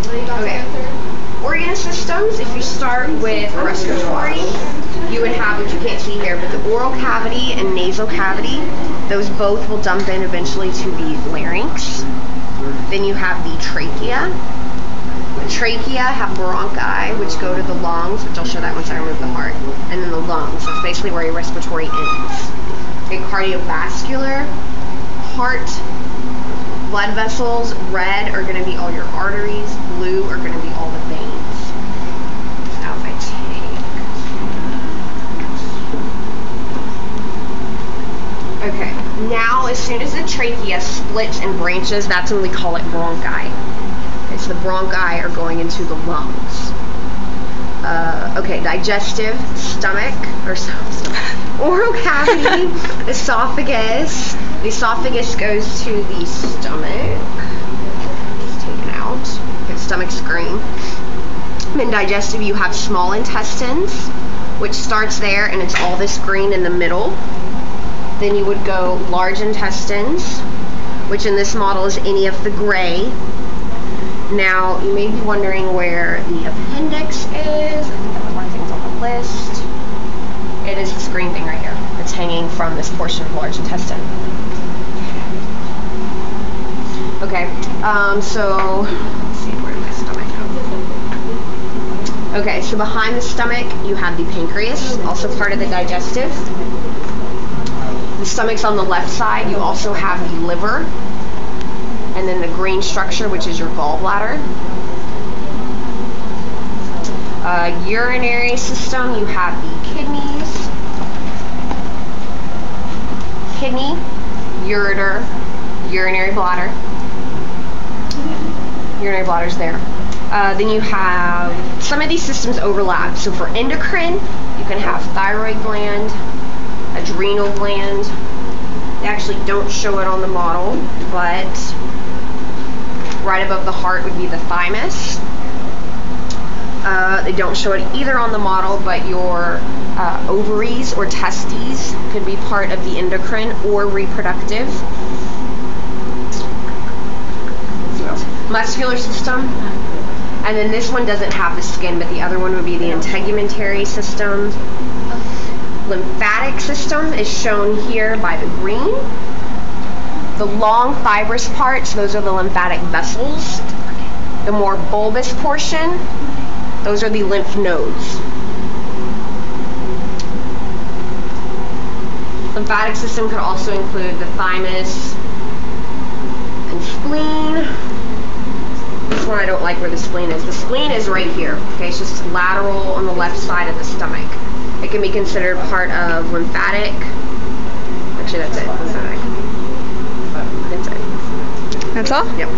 Okay. Organ systems, if you start with respiratory, you would have what you can't see here, but the oral cavity and nasal cavity, those both will dump in eventually to the larynx. Then you have the trachea. The trachea have bronchi, which go to the lungs, which I'll show that once I remove the heart. And then the lungs, that's basically where your respiratory ends. Okay, cardiovascular, heart, blood vessels, red are going to be all your arteries, blue are going to be all the veins. Now if I take... Okay, now as soon as the trachea splits and branches, that's when we call it bronchi. Okay, so the bronchi are going into the lungs. Okay, digestive, stomach, or oral cavity, esophagus. The esophagus goes to the stomach. Just take it out. Okay, stomach screen. In digestive, you have small intestines, which starts there, and it's all this green in the middle. Then you would go large intestines, which in this model is any of the gray. Now, you may be wondering where the appendix is. I think that was one of the things on the list. It is this green thing right here. It's hanging from this portion of large intestine. Okay, so, let's see, where did my stomach go? Okay, so behind the stomach, you have the pancreas, also part of the digestive. The stomach's on the left side. You also have the liver. And then the green structure, which is your gallbladder. Urinary system, you have the kidneys, kidney, ureter, urinary bladder. Urinary bladder's there. Then you have, some of these systems overlap. So for endocrine, you can have thyroid gland, adrenal gland. They actually don't show it on the model, but right above the heart would be the thymus. They don't show it either on the model, but your ovaries or testes could be part of the endocrine or reproductive. Muscular system. And then this one doesn't have the skin, but the other one would be the integumentary system. Lymphatic system is shown here by the green. The long fibrous parts, those are the lymphatic vessels. The more bulbous portion, those are the lymph nodes. Lymphatic system could also include the thymus and spleen. This one I don't like where the spleen is. The spleen is right here. Okay, it's just lateral on the left side of the stomach. It can be considered part of lymphatic. Actually, that's it. Lymphatic. That's it. That's all? Yep.